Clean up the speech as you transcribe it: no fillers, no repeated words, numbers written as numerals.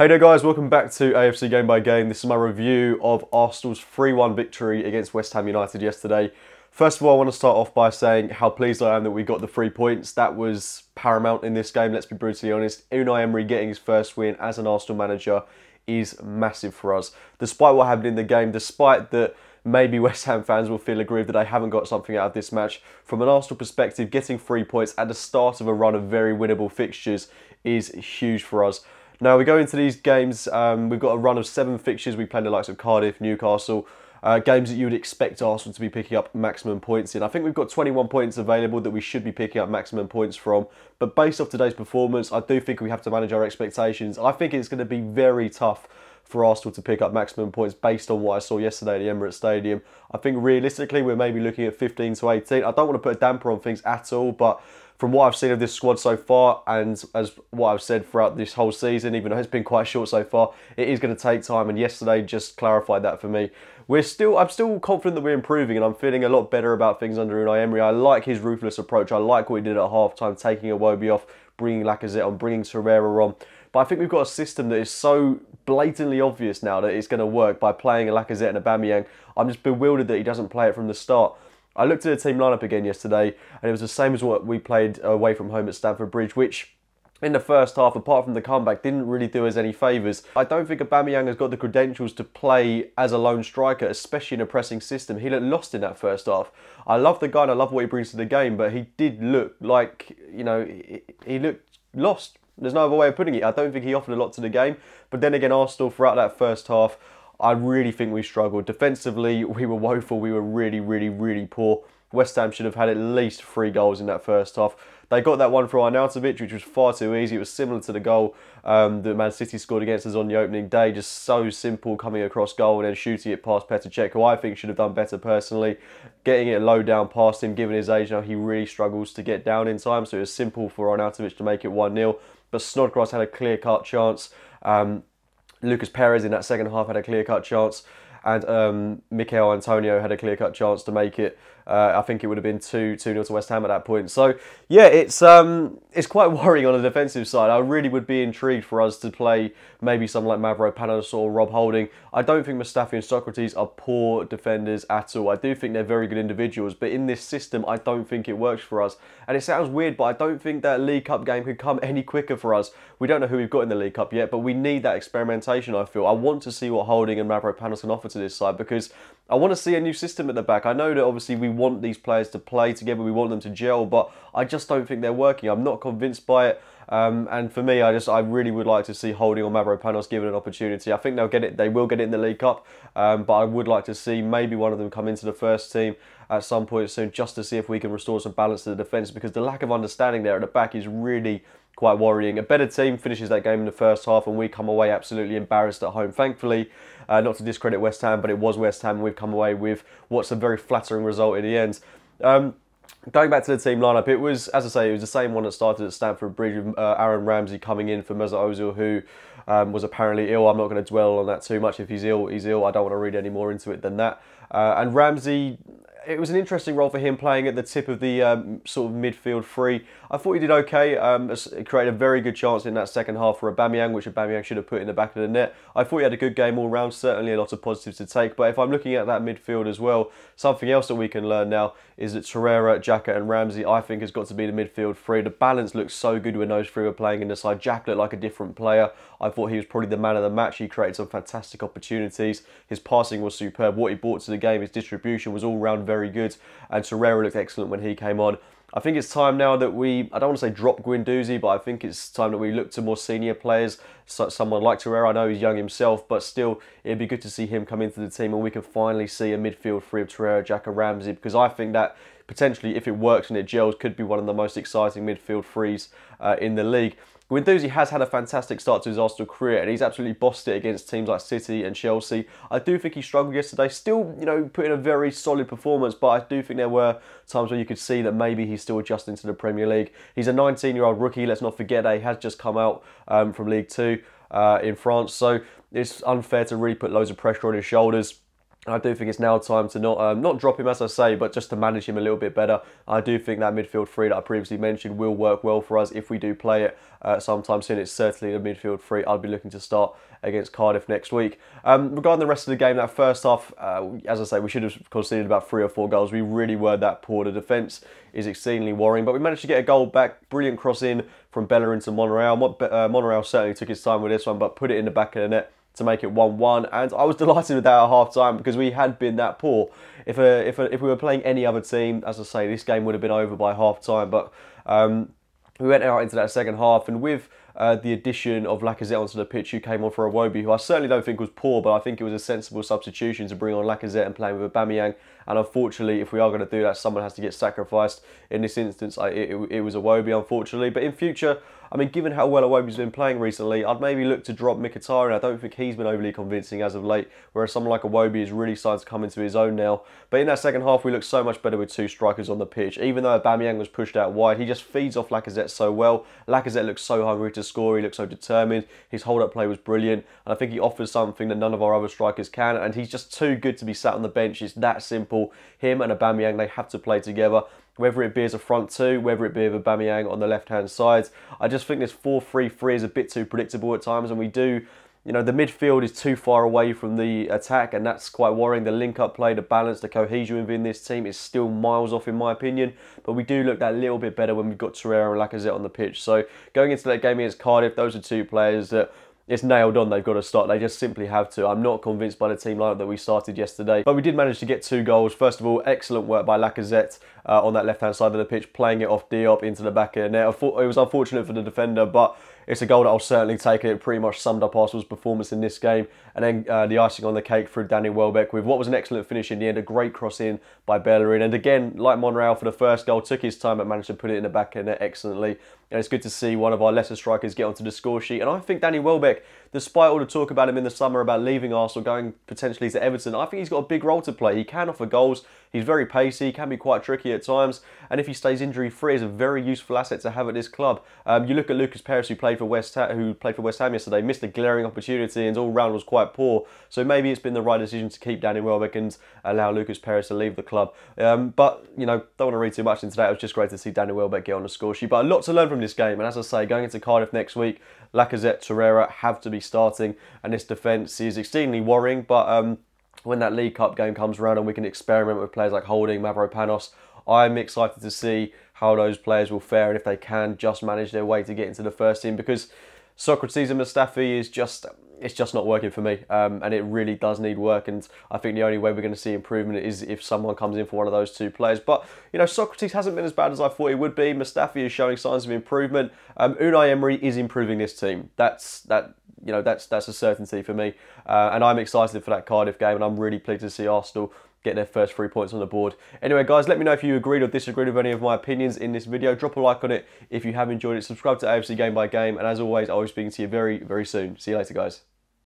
Hey there guys, welcome back to AFC Game by Game. This is my review of Arsenal's 3-1 victory against West Ham United yesterday. First of all, I want to start off by saying how pleased I am that we got the 3 points. That was paramount in this game, let's be brutally honest. Unai Emery getting his first win as an Arsenal manager is massive for us. Despite what happened in the game, despite that maybe West Ham fans will feel aggrieved that they haven't got something out of this match, from an Arsenal perspective, getting 3 points at the start of a run of very winnable fixtures is huge for us. Now we go into these games, we've got a run of 7 fixtures. We play the likes of Cardiff, Newcastle, games that you would expect Arsenal to be picking up maximum points in. I think we've got 21 points available that we should be picking up maximum points from. But based off today's performance, I do think we have to manage our expectations. I think it's going to be very tough for Arsenal to pick up maximum points based on what I saw yesterday at the Emirates Stadium. I think realistically we're maybe looking at 15 to 18. I don't want to put a damper on things at all, but from what I've seen of this squad so far, and as what I've said throughout this whole season, even though it's been quite short so far, it is going to take time, and yesterday just clarified that for me. I'm still confident that we're improving, and I'm feeling a lot better about things under Unai Emery. I like his ruthless approach. I like what he did at half-time, taking Iwobi off, bringing Lacazette on, bringing Torreira on. But I think we've got a system that is so blatantly obvious now that it's going to work by playing a Lacazette and a Aubameyang. I'm just bewildered that he doesn't play it from the start. I looked at the team lineup again yesterday, and it was the same as what we played away from home at Stamford Bridge, which in the first half, apart from the comeback, didn't really do us any favours. I don't think Aubameyang has got the credentials to play as a lone striker, especially in a pressing system. He looked lost in that first half. I love the guy and I love what he brings to the game, but he did look like, you know, he looked lost. There's no other way of putting it. I don't think he offered a lot to the game. But then again, Arsenal, throughout that first half, I really think we struggled. Defensively, we were woeful. We were really poor. West Ham should have had at least 3 goals in that first half. They got that one from Arnautovic, which was far too easy. It was similar to the goal that Man City scored against us on the opening day. Just so simple, coming across goal and then shooting it past Petr Cech, who I think should have done better personally. Getting it low down past him, given his age now, he really struggles to get down in time. So it was simple for Arnautovic to make it 1-0. But Snodgrass had a clear-cut chance. Lucas Perez in that second half had a clear-cut chance, and Mikel Antonio had a clear-cut chance to make it. I think it would have been 2-0 to West Ham at that point. So yeah, it's quite worrying on the defensive side. I really would be intrigued for us to play maybe someone like Mavropanos or Rob Holding. I don't think Mustafi and Socrates are poor defenders at all. I do think they're very good individuals, but in this system, I don't think it works for us. And it sounds weird, but I don't think that League Cup game could come any quicker for us. We don't know who we've got in the League Cup yet, but we need that experimentation, I feel. I want to see what Holding and Mavropanos can offer to this side, because I want to see a new system at the back. I know that obviously we want these players to play together, we want them to gel, but I just don't think they're working. I'm not convinced by it. And for me, I really would like to see Holding or Mavropanos given an opportunity. I think they'll get it. They will get it in the League Cup, but I would like to see maybe one of them come into the first team at some point soon, just to see if we can restore some balance to the defence, because the lack of understanding there at the back is really quite worrying. A better team finishes that game in the first half, and we come away absolutely embarrassed at home. Thankfully, not to discredit West Ham, but it was West Ham, and we've come away with what's a very flattering result in the end. Going back to the team lineup, it was, as I say, it was the same one that started at Stamford Bridge with Aaron Ramsey coming in for Mesut Ozil, who was apparently ill. I'm not going to dwell on that too much. If he's ill, he's ill. I don't want to read any more into it than that. And Ramsey, it was an interesting role for him, playing at the tip of the sort of midfield three. I thought he did okay. He created a very good chance in that second half for Aubameyang, which Aubameyang should have put in the back of the net. I thought he had a good game all round, certainly a lot of positives to take. But if I'm looking at that midfield as well, something else that we can learn now is that Torreira, Xhaka and Ramsey, I think, has got to be the midfield three. The balance looks so good when those three were playing in the side. Xhaka looked like a different player. I thought he was probably the man of the match. He created some fantastic opportunities. His passing was superb. What he brought to the game, his distribution was all round very good. And Torreira looked excellent when he came on. I think it's time now that I don't want to say drop Guendouzi, but I think it's time that we look to more senior players. So someone like Torreira, I know he's young himself, but still, it'd be good to see him come into the team and we can finally see a midfield three of Torreira, Xhaka, Ramsey, because I think that potentially, if it works and it gels, could be one of the most exciting midfield threes in the league. Guendouzi has had a fantastic start to his Arsenal career, and he's absolutely bossed it against teams like City and Chelsea. I do think he struggled yesterday, still, you know, put in a very solid performance, but I do think there were times where you could see that maybe he's still adjusting to the Premier League. He's a 19-year-old rookie, let's not forget that he has just come out from League 2 in France, so it's unfair to really put loads of pressure on his shoulders. I do think it's now time to not drop him, as I say, but just to manage him a little bit better. I do think that midfield three that I previously mentioned will work well for us if we do play it sometime soon. It's certainly the midfield three I'll be looking to start against Cardiff next week. Regarding the rest of the game, that first half, as I say, we should have conceded about 3 or 4 goals. We really were that poor. The defence is exceedingly worrying, but we managed to get a goal back. Brilliant cross in from Bellerin to Monreal. Monreal certainly took his time with this one, but put it in the back of the net to make it 1-1, and I was delighted with that at half time because we had been that poor. If we were playing any other team, as I say, this game would have been over by half time, but we went out into that second half, and with the addition of Lacazette onto the pitch, who came on for Iwobi, who I certainly don't think was poor, but I think it was a sensible substitution to bring on Lacazette and playing with Aubameyang. And unfortunately, if we are going to do that, someone has to get sacrificed. In this instance, it was Iwobi, unfortunately. But in future, I mean, given how well Iwobi's been playing recently, I'd maybe look to drop Mkhitaryan. I don't think he's been overly convincing as of late, whereas someone like Iwobi is really starting to come into his own now. But in that second half, we looked so much better with 2 strikers on the pitch. Even though Aubameyang was pushed out wide, he just feeds off Lacazette so well. Lacazette looks so hungry to score. He looks so determined. His hold-up play was brilliant. And I think he offers something that none of our other strikers can. And he's just too good to be sat on the bench. It's that simple. Him and Aubameyang, they have to play together. Whether it be as a front two, whether it be with Aubameyang on the left-hand side. I just think this 4-3-3 is a bit too predictable at times, and we do, you know, the midfield is too far away from the attack, and that's quite worrying. The link-up play, the balance, the cohesion within this team is still miles off in my opinion, but we do look that little bit better when we've got Torreira and Lacazette on the pitch. So going into that game against Cardiff, those are 2 players that it's nailed on, they've got to start. They just simply have to. I'm not convinced by the team lineup that we started yesterday. But we did manage to get 2 goals. First of all, excellent work by Lacazette on that left-hand side of the pitch, playing it off Diop into the back of the net. It was unfortunate for the defender, but it's a goal that I'll certainly take. It pretty much summed up Arsenal's performance in this game. And then the icing on the cake through Danny Welbeck with what was an excellent finish in the end, a great cross in by Bellerin. And again, like Monreal for the first goal, took his time but managed to put it in the back of the net excellently. And it's good to see one of our lesser strikers get onto the score sheet. And I think Danny Welbeck, despite all the talk about him in the summer about leaving Arsenal, going potentially to Everton, I think he's got a big role to play. He can offer goals. He's very pacey, he can be quite tricky at times, and if he stays injury-free, is a very useful asset to have at this club. You look at Lucas Perez, who played for West Ham yesterday, missed a glaring opportunity and all round was quite poor. So maybe it's been the right decision to keep Danny Welbeck and allow Lucas Perez to leave the club. But you know, don't want to read too much into that. It was just great to see Danny Welbeck get on the score sheet. But a lot to learn from this game, and as I say, going into Cardiff next week, Lacazette, Torreira have to be starting, and this defence is extremely worrying. But when that League Cup game comes around and we can experiment with players like Holding, Mavropanos, I'm excited to see how those players will fare and if they can just manage their way to get into the first team, because Socrates and Mustafi is just not working for me, and it really does need work. And I think the only way we're going to see improvement is if someone comes in for one of those 2 players. But you know, Socrates hasn't been as bad as I thought he would be. Mustafi is showing signs of improvement. Unai Emery is improving this team. That's a certainty for me, and I'm excited for that Cardiff game, and I'm really pleased to see Arsenal get their first 3 points on the board. Anyway, guys, let me know if you agreed or disagreed with any of my opinions in this video. Drop a like on it if you have enjoyed it. Subscribe to AFC Game by Game, and as always, I'll be speaking to you very, very soon. See you later, guys.